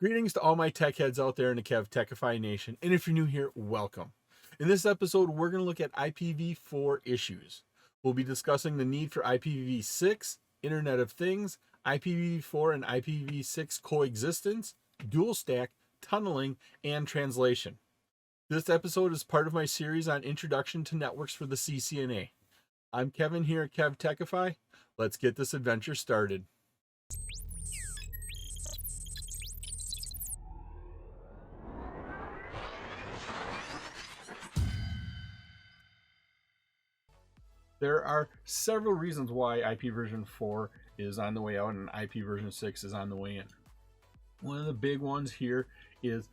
Greetings to all my tech heads out there in the KevTechify nation, and if you're new here, welcome. In this episode, we're going to look at IPv4 issues. We'll be discussing the need for IPv6, Internet of Things, IPv4 and IPv6 coexistence, dual stack, tunneling, and translation. This episode is part of my series on Introduction to Networks for the CCNA. I'm Kevin here at KevTechify. Let's get this adventure started. There are several reasons why IP version 4 is on the way out and IP version 6 is on the way in. One of the big ones here is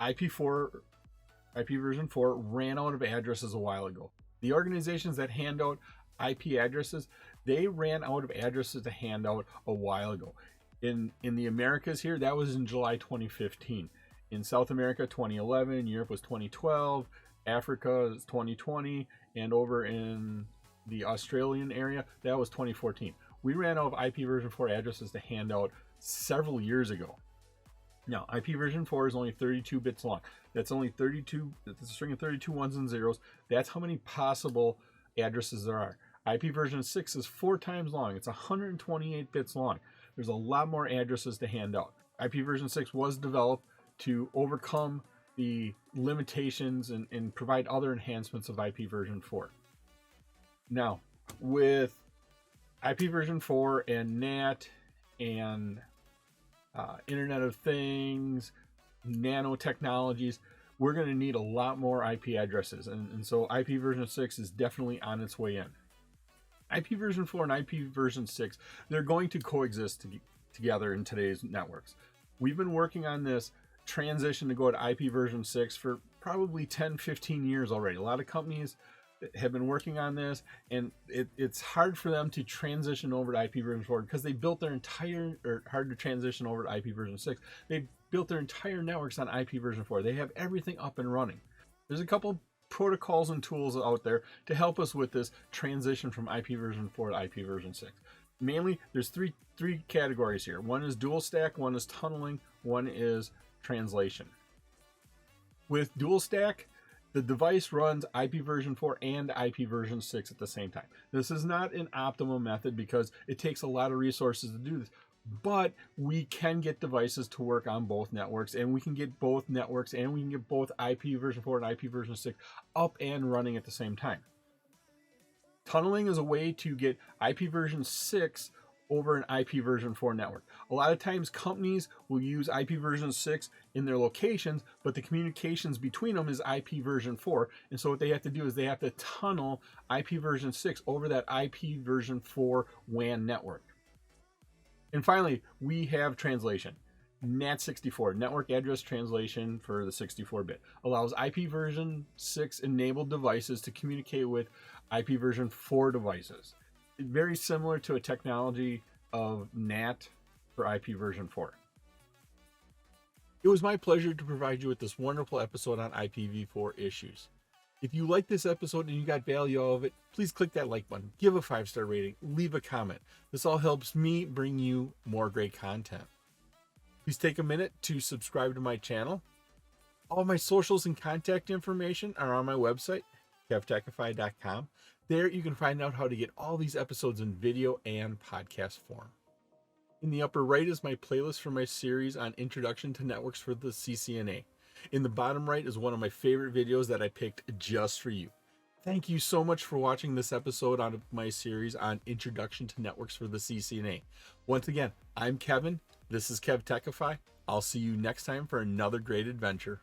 IP version 4 ran out of addresses a while ago. The organizations that hand out IP addresses, they ran out of addresses to hand out a while ago. In the Americas here, that was in July 2015. In South America, 2011, Europe was 2012, Africa is 2020, and over in the Australian area, that was 2014. We ran out of IP version 4 addresses to hand out several years ago. Now, IP version 4 is only 32 bits long. That's only 32, it's a string of 32 ones and zeros. That's how many possible addresses there are. IP version 6 is 4 times long. It's 128 bits long. There's a lot more addresses to hand out. IP version 6 was developed to overcome the limitations and provide other enhancements of IP version 4. Now, with IP version 4 and NAT and Internet of Things, nanotechnologies, we're going to need a lot more IP addresses. And so IP version 6 is definitely on its way in. IP version 4 and IP version 6, they're going to coexist together in today's networks. We've been working on this transition to go to IP version 6 for probably 10, 15 years already. A lot of companies have been working on this, and it's hard for them to transition over to IP version 4 because they built their entire, or hard to transition over to IP version 6. They built their entire networks on IP version 4. They have everything up and running. There's a couple protocols and tools out there to help us with this transition from IP version 4 to IP version 6. Mainly, there's three categories here. One is dual stack, one is tunneling, one is translation. With dual stack, the device runs IP version 4 and IP version 6 at the same time. This is not an optimum method because it takes a lot of resources to do this, but we can get devices to work on both networks, and we can get both networks and we can get both IP version 4 and IP version 6 up and running at the same time. Tunneling is a way to get IP version 6 over an IP version 4 network. A lot of times companies will use IP version 6 in their locations, but the communications between them is IP version 4. And so what they have to do is they have to tunnel IP version 6 over that IP version 4 WAN network. And finally, we have translation. NAT64, Network Address Translation for the 64-bit, allows IP version 6 enabled devices to communicate with IP version 4 devices. Very similar to a technology of NAT for IP version 4. It was my pleasure to provide you with this wonderful episode on IPv4 issues. If you like this episode and you got value out of it, please click that like button, give a 5-star rating, leave a comment. This all helps me bring you more great content. Please take a minute to subscribe to my channel. All my socials and contact information are on my website, KevTechify.com. There you can find out how to get all these episodes in video and podcast form. In the upper right is my playlist for my series on Introduction to Networks for the CCNA. In the bottom right is one of my favorite videos that I picked just for you. Thank you so much for watching this episode on my series on Introduction to Networks for the CCNA. Once again, I'm Kevin. This is KevTechify. I'll see you next time for another great adventure.